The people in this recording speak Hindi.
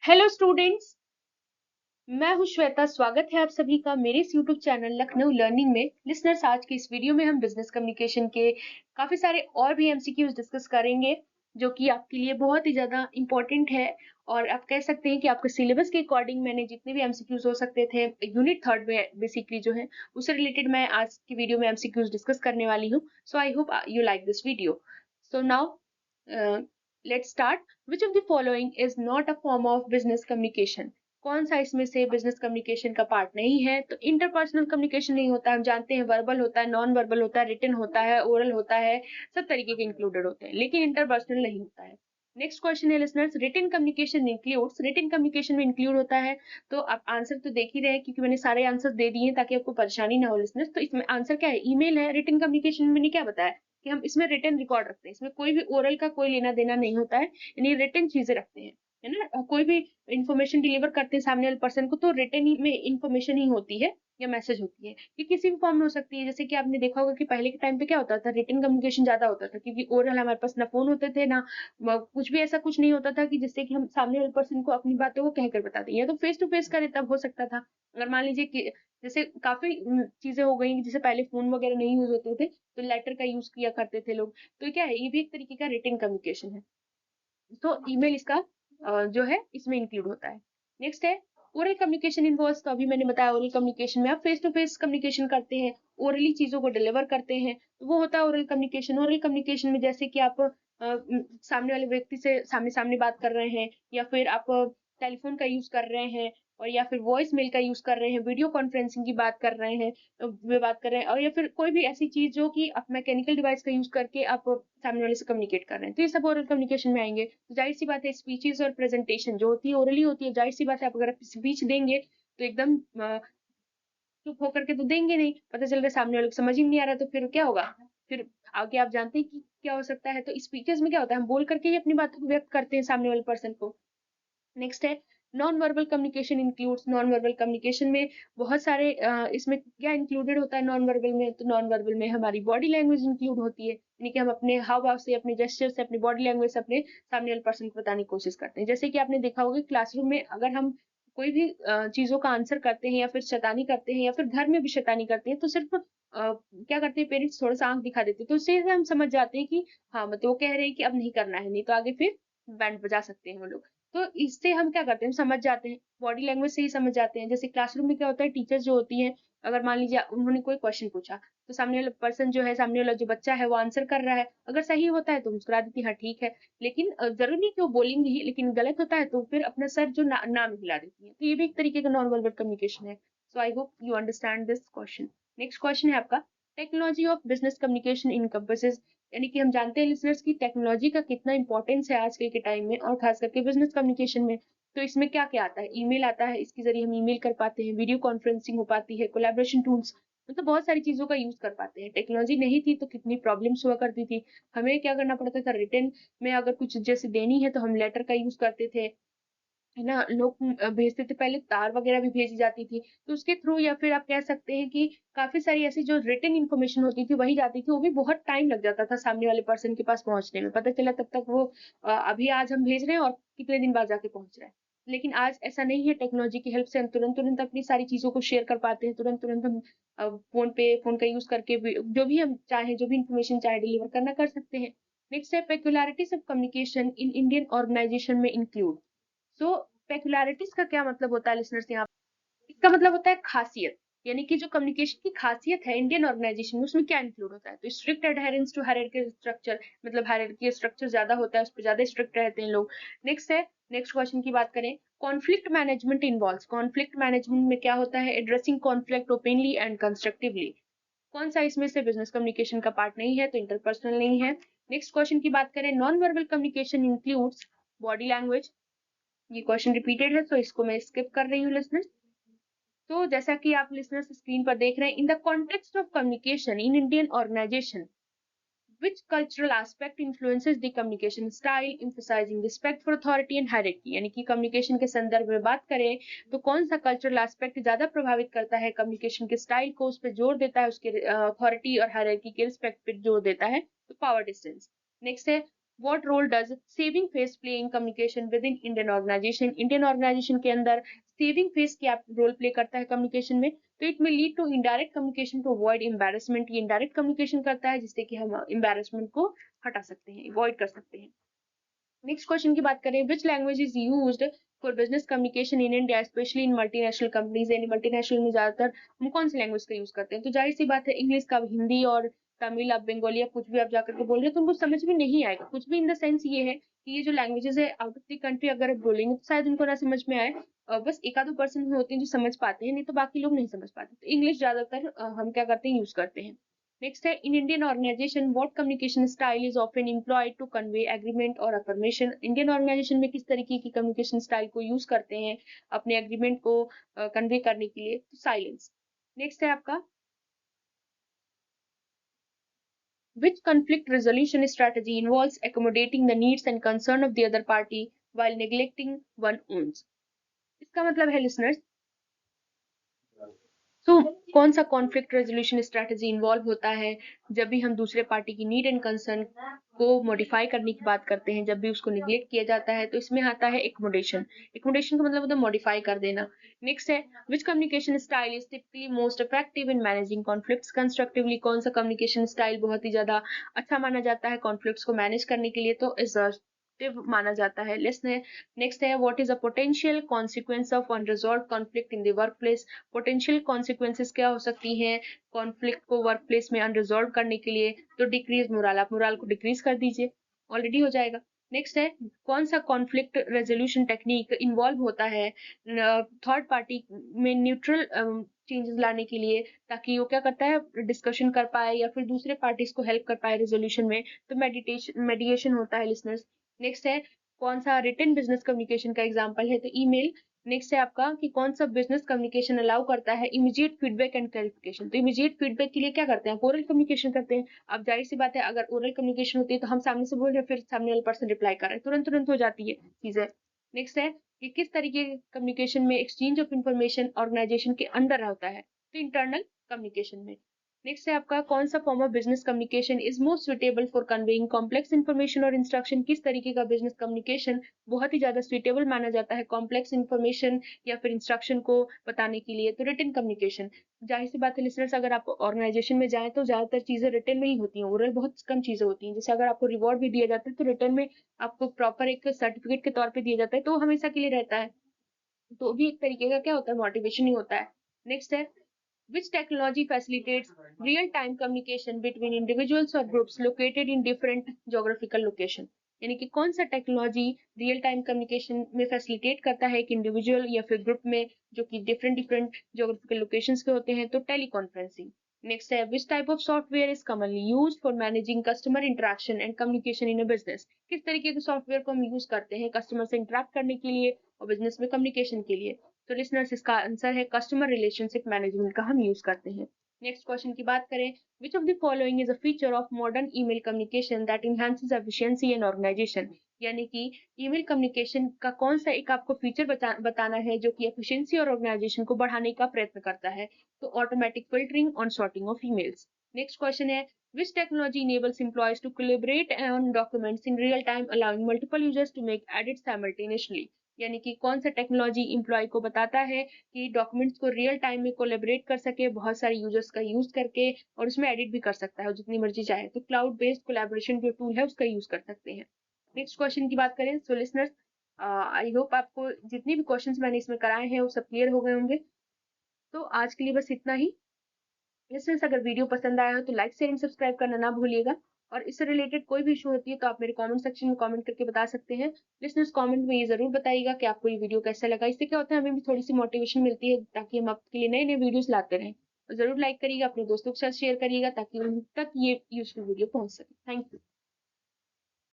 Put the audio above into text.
हेलो स्टूडेंट्स, मैं हूं श्वेता। स्वागत है आप सभी का मेरे इस यूट्यूब चैनल लखनऊ लर्निंग में। लिसनर्स, आज के इस वीडियो में हम बिजनेस कम्युनिकेशन के काफी सारे और भी एमसीक्यूज डिस्कस करेंगे, जो कि आपके लिए बहुत ही ज्यादा इम्पोर्टेंट है। और आप कह सकते हैं कि आपके सिलेबस के अकॉर्डिंग मैंने जितने भी एमसीक्यूज हो सकते थे यूनिट थर्ड में बेसिकली जो है उससे रिलेटेड मैं आज की वीडियो में एमसीक्यूज डिस्कस करने वाली हूँ। So I hope you like this video. So now let's start. Which of the following is not a form of business communication? कौन सा इसमें से बिजनेस कम्युनिकेशन का पार्ट नहीं है? तो इंटरपर्सनल कम्युनिकेशन नहीं होता, हम जानते हैं। वर्बल होता है, नॉन वर्बल होता है, रिटन होता है, ओरल होता है, सब तरीके के इंक्लूडेड होते हैं, लेकिन इंटरपर्सनल नहीं होता है। नेक्स्ट क्वेश्चन है listeners, written communication includes, written communication में इंक्लूड होता है। तो आप आंसर तो देख ही रहे हैं, क्योंकि मैंने सारे आंसर दे दिए हैं ताकि आपको परेशानी ना हो लिसनर्स। तो इसमें आंसर क्या है? ईमेल है। रिटन कम्युनिकेशन में मैंने क्या बताया कि हम इसमें रिटन रिकॉर्ड रखते हैं, इसमें कोई भी ओरल का कोई लेना देना नहीं होता है, यानी रिटन चीजें रखते हैं, है ना। कोई भी इंफॉर्मेशन डिलीवर करते हैं सामने वाले पर्सन को तो रिटन में इंफॉर्मेशन ही होती है या मैसेज होती है। ये किसी भी फॉर्म में हो सकती है। जैसे कि आपने देखा होगा कि पहले के टाइम पे क्या होता था, रिटन कम्युनिकेशन ज्यादा होता था, क्योंकि ओरल हमारे पास ना फोन होते थे ना कुछ भी ऐसा कुछ नहीं होता था कि जिससे कि हम सामने वाले पर्सन को अपनी बातों को कहकर बता दें। या तो फेस टू फेस करे तब हो सकता था। अगर मान लीजिए कि जैसे काफी चीजें हो गई, जैसे पहले फोन वगैरह नहीं यूज होते थे तो लेटर का यूज किया करते थे लोग। तो क्या है, ये भी एक तरीके का रिटन कम्युनिकेशन है। तो ईमेल इसका जो है इसमें इंक्लूड होता है। नेक्स्ट है ओरल कम्युनिकेशन इन्वॉल्व्स। तो अभी मैंने बताया ओरल कम्युनिकेशन में आप फेस टू फेस कम्युनिकेशन करते हैं, ओरली चीजों को डिलीवर करते हैं, तो वो होता है ओरल कम्युनिकेशन। ओरल कम्युनिकेशन में जैसे कि आप सामने वाले व्यक्ति से सामने सामने बात कर रहे हैं, या फिर आप टेलीफोन का यूज कर रहे हैं, और या फिर वॉइस मेल का यूज कर रहे हैं, वीडियो कॉन्फ्रेंसिंग की बात कर रहे हैं, वे बात कर रहे हैं, और या फिर कोई भी ऐसी चीज जो कि आप मैकेनिकल डिवाइस का यूज करके आप सामने वाले से कम्युनिकेट कर रहे हैं, तो ये सब ओरल कम्युनिकेशन में आएंगे। तो जाहिर सी बात है, स्पीचेस और प्रेजेंटेशन जो होती है ओरली होती है। जाहिर सी बात है, आप अगर स्पीच देंगे तो एकदम चुप होकर के तो देंगे नहीं, पता चल रहा है सामने वाले को समझ ही नहीं आ रहा, तो फिर क्या होगा? फिर आगे आप जानते हैं कि क्या हो सकता है। तो स्पीचेस में क्या होता है, हम बोल करके ही अपनी बातों को व्यक्त करते हैं सामने वाले पर्सन को। नेक्स्ट है non verbal communication includes. Non verbal communication में बहुत सारे इसमें क्या इंक्लूडेड होता है नॉन वर्बल में? तो नॉन वर्बल में हमारी बॉडी लैंग्वेज इंक्लूड होती है, यानी कि हम अपने हाव भाव से, अपने जेस्चर से, अपनी बॉडी लैंग्वेज से अपने सामने वाले पर्सन को बताने की कोशिश करते हैं। जैसे कि आपने देखा होगा क्लासरूम में अगर हम कोई भी चीजों का आंसर करते हैं, या फिर शैतानी करते हैं, या फिर घर में भी शैतानी करते हैं, तो सिर्फ क्या करते हैं पेरेंट्स, थोड़ा सा आंख दिखा देते हैं, तो उससे हम समझ जाते हैं कि हाँ, मतलब वो कह रहे हैं कि अब नहीं करना है, नहीं तो आगे फिर बैंड बजा सकते हैं वो लोग। तो इससे हम क्या करते हैं, समझ जाते हैं, बॉडी लैंग्वेज से ही समझ जाते हैं। जैसे क्लासरूम में क्या होता है, टीचर्स जो होती हैं, अगर मान लीजिए उन्होंने कोई क्वेश्चन पूछा, तो सामने वाला पर्सन जो है, सामने वाला जो बच्चा है वो आंसर कर रहा है, अगर सही होता है तो मुस्कुरा देती है, हाँ ठीक है। लेकिन जरूरी नहीं कि वो बोलेंगी ही, लेकिन गलत होता है तो फिर अपना सर जो नाम हिला देती है। तो ये भी एक तरीके का नॉन वर्बल कम्युनिकेशन है। So I hope you understand this question. Next question है आपका, technology of business communication encompasses. यानी कि हम जानते हैं लिसनर्स की टेक्नोलॉजी का कितना इंपॉर्टेंस है आजकल के टाइम में, और खास करके बिजनेस कम्युनिकेशन में। तो इसमें क्या क्या आता है? ईमेल आता है, इसके जरिए हम ईमेल कर पाते हैं, वीडियो कॉन्फ्रेंसिंग हो पाती है, कोलैबोरेशन टूल्स, मतलब बहुत सारी चीजों का यूज कर पाते हैं। टेक्नोलॉजी नहीं थी तो कितनी प्रॉब्लम्स हुआ करती थी। हमें क्या करना पड़ता था, रिटर्न में अगर कुछ जैसे देनी है तो हम लेटर का यूज करते थे, है ना। लोग भेजते थे, पहले तार वगैरह भी भेजी जाती थी, तो उसके थ्रू, या फिर आप कह सकते हैं कि काफी सारी ऐसी जो रिटन इन्फॉर्मेशन होती थी वही जाती थी, वो भी बहुत टाइम लग जाता था सामने वाले पर्सन के पास पहुंचने में। पता चला तब तक वो अभी आज हम भेज रहे हैं और कितने दिन बाद जाके पहुंच रहा है। लेकिन आज ऐसा नहीं है, टेक्नोलॉजी की हेल्प से हम तुरंत तुरंत अपनी सारी चीजों को शेयर कर पाते हैं, तुरंत तुरंत हम फोन का यूज करके जो भी हम चाहे, जो भी इंफॉर्मेशन चाहे डिलीवर करना कर सकते हैं। नेक्स्ट है peculiarities of communication in Indian organisation में इंक्लूड। सो पेक्युलैरिटीज का क्या मतलब होता है लिसनर्स यहाँ? इसका मतलब होता है खासियत, यानी कि जो कम्युनिकेशन की खासियत है इंडियन ऑर्गेनाइजेशन में, उसमें क्या इंक्लूड होता है? तो strict adherence to hierarchical structure, मतलब हायरार्की स्ट्रक्चर ज्यादा होता है, उस पर ज्यादा स्ट्रिक्ट रहते हैं लोग। नेक्स्ट है, नेक्स्ट क्वेश्चन की बात करें, conflict management involves. Conflict management में क्या होता है? Addressing conflict openly and constructively. कौन सा इसमें से बिजनेस कम्युनिकेशन का पार्ट नहीं है? तो इंटरपर्सनल नहीं है। नेक्स्ट क्वेश्चन की बात करें, non verbal communication includes body language. ये क्वेश्चन रिपीटेड है, तो इसको मैं स्किप कर रही हूँ लिसनर्स। तो जैसा कि आप लिसनर्स स्क्रीन पर देख रहे हैं, in the context of communication in Indian organization which cultural aspect influences the communication style, emphasizing respect for authority and hierarchy। यानी कि कम्युनिकेशन के संदर्भ में बात करें तो कौन सा कल्चरल एस्पेक्ट ज्यादा प्रभावित करता है कम्युनिकेशन के स्टाइल को, उस पर जोर देता है, उसके अथॉरिटी और हायरार्की के रिस्पेक्ट पे जोर देता है? तो पावर डिस्टेंस। नेक्स्ट है what role does saving face play in communication with in Indian organization, Indian organization के अंदर सेविंग फेस क्या रोल प्ले करता है कम्युनिकेशन में? तो इट में lead to indirect communication to avoid embarrassment, ये इनडायरेक्ट कम्युनिकेशन करता है जिससे कि हम एम्बेरसमेंट को हटा सकते हैं, अवॉइड कर सकते हैं। नेक्स्ट क्वेश्चन की बात करें, which language is used for business communication in India specially in multinational companies, यानी मल्टीनेशनल में ज्यादातर हम कौन सी लैंग्वेज का यूज करते हैं? तो जाहिर सी बात है इंग्लिश का, हिंदी और तमिल, आप बंगाली, आप कुछ भी आप जाकर के बोल रहे हैं तो उनको समझ में नहीं आएगा कुछ भी। इन द सेंस ये है कि ये जो लैंग्वेजेस है आउट ऑफ द कंट्री अगर आप बोलेंगे तो शायद उनको ना समझ में आए। बस एक आधो परसेंट होते हैं जो समझ पाते हैं, नहीं तो बाकी लोग नहीं समझ पाते। तो इंग्लिश ज्यादातर हम क्या करते हैं, यूज करते हैं। नेक्स्ट है, in Indian organization what communication style is often employed to convey agreement और अफर्मेशन, इंडियन ऑर्गेनाइजेशन में किस तरीके की कम्युनिकेशन स्टाइल को यूज करते हैं अपने एग्रीमेंट को कन्वे करने के लिए? तो साइलेंस। नेक्स्ट है आपका, which conflict resolution strategy involves accommodating the needs and concern of the other party while neglecting one own? इसका मतलब है लिसनर्स, तो कौन सा कॉन्फ्लिक्ट रेजोल्यूशन स्ट्रेटजी इन्वॉल्व होता है जब भी हम दूसरे पार्टी की नीड एंड कंसर्न को मॉडिफाई करने की बात करते हैं, जब भी उसको निग्लेक्ट किया जाता है, तो इसमें आता है एकोमोडेशन। एकोमोडेशन का मतलब होता है मॉडिफाई कर देना। नेक्स्ट है, which communication style is typically most effective in managing conflicts constructively, कौन सा कम्युनिकेशन स्टाइल बहुत ही ज्यादा अच्छा माना जाता है कॉन्फ्लिक्ट्स को मैनेज करने के लिए? तो असर्टिव माना जाता है। लिस्ट नेक्स्ट है, what is a potential consequence of unresolved conflict in the workplace, potential consequences क्या हो सकती हैं कॉन्फ्लिक्ट को वर्क प्लेस में अनरिजॉल्व करने के लिए? तो डिक्रीज मोरल, आप मोरल को डिक्रीज कर दीजिए, ऑलरेडी हो जाएगा। नेक्स्ट है, कौन सा कॉन्फ्लिक्ट रेजोल्यूशन टेक्निक इन्वॉल्व होता है थर्ड पार्टी में न्यूट्रल चेंजेस लाने के लिए, ताकि वो क्या करता है, डिस्कशन कर पाए या फिर दूसरे पार्टीज को हेल्प कर पाए रेजोल्यूशन में? तो मेडिएशन होता है लिसनर्स। नेक्स्ट है, कौन सा रिटन बिजनेस कम्युनिकेशन का एग्जाम्पल है? तो ईमेल। नेक्स्ट है आपका कि कौन सा बिजनेस कम्युनिकेशन अलाउ करता है इमीडिएट फीडबैक एंड क्लैरिफिकेशन? तो इमीडिएट फीडबैक के लिए क्या करते हैं, ओरल कम्युनिकेशन करते हैं। अब जाहिर सी बात है अगर ओरल कम्युनिकेशन होती है तो हम सामने से बोल रहे हैं, फिर सामने वाला पर्सन रिप्लाई कर रहा है, तुरंत तुरंत हो जाती है चीजें। नेक्स्ट है कि किस तरीके के कम्युनिकेशन में एक्सचेंज ऑफ इंफॉर्मेशन ऑर्गेनाइजेशन के अंदर होता है? तो इंटरनल कम्युनिकेशन में। नेक्स्ट है आपका, कौन सा form of business communication is most suitable for conveying complex information और इंस्ट्रक्शन, किस तरीके का बिजनेस कम्युनिकेशन बहुत ही ज्यादा सुटेबल माना जाता है कॉम्प्लेक्स इन्फॉर्मेशन या फिर इंस्ट्रक्शन को बताने के लिए? तो रिटन कम्युनिकेशन। जाहिर सी बात है लिसनर्स, अगर आप ऑर्गेनाइजेशन में जाएं तो ज्यादातर चीजें रिटन में ही होती हैं, ओरल बहुत कम चीजें होती हैं। जैसे अगर आपको रिवॉर्ड भी दिया जाता है तो रिटन में आपको प्रॉपर एक सर्टिफिकेट के तौर पे दिया जाता है, तो वो हमेशा के लिए रहता है, तो भी एक तरीके का क्या होता है, मोटिवेशन ही होता है। नेक्स्ट है, which technology facilitates real-time communication between individuals or groups located in different geographical location, यानी कि कौन सा टेक्नोलॉजी रियल टाइम कम्युनिकेशन में फैसिलिटेट करता है एक इंडिविजुअल या फिर ग्रुप में जो कि डिफरेंट डिफरेंट जोग्राफिकल लोकेशंस के होते हैं? तो टेलीकॉन्फ्रेंसिंग। नेक्स्ट है, which type of software is commonly used for managing customer interaction and communication in a business, किस तरीके के सॉफ्टवेयर को हम यूज करते हैं कस्टमर से इंटरेक्ट करने के लिए और बिजनेस में कम्युनिकेशन के लिए? तो लिसनर्स इसका आंसर है कस्टमर रिलेशनशिप मैनेजमेंट का हम यूज करते हैं। नेक्स्ट क्वेश्चन की बात करें, which of the following is a feature of modern email communication that enhances efficiency and organisation, यानी कि ईमेल कम्युनिकेशन का कौन सा एक आपको फीचर बताना है जो कि एफिशिएंसी और ऑर्गेनाइजेशन को बढ़ाने का प्रयत्न करता है? तो automatic filtering on sorting of emails. Next question है, which technology enables employees to collaborate on documents in real time allowing multiple users to make edits simultaneously, यानी कि कौन सा टेक्नोलॉजी इम्प्लॉय को बताता है कि डॉक्यूमेंट्स को रियल टाइम में कोलेबरेट कर सके बहुत सारे यूजर्स का यूज करके, और उसमें एडिट भी कर सकता है जितनी मर्जी चाहे? तो क्लाउड बेस्ड कोलैबोरेशन जो टूल है उसका यूज कर सकते हैं। नेक्स्ट क्वेश्चन की बात करें, सो लिसनर्स आई होप आपको जितनी भी क्वेश्चंस मैंने इसमें कराए हैं वो सब क्लियर हो गए होंगे। तो आज के लिए बस इतना ही। लिसनर्स, अगर वीडियो पसंद आया हो तो लाइक शेयर एंड सब्सक्राइब करना ना भूलिएगा, और इससे रिलेटेड कोई भी इशू होती है तो आप मेरे कमेंट सेक्शन में कमेंट करके बता सकते हैं। लिसनर्स, कमेंट में ये जरूर बताइएगा कि आपको ये वीडियो कैसा लगा, इससे क्या होता है हमें भी थोड़ी सी मोटिवेशन मिलती है ताकि हम आपके लिए नए नए वीडियोस लाते रहें। और जरूर लाइक करिएगा, अपने दोस्तों के साथ शेयर करिएगा ताकि उन तक ये यूजफुल वीडियो पहुंच सके। Thank you.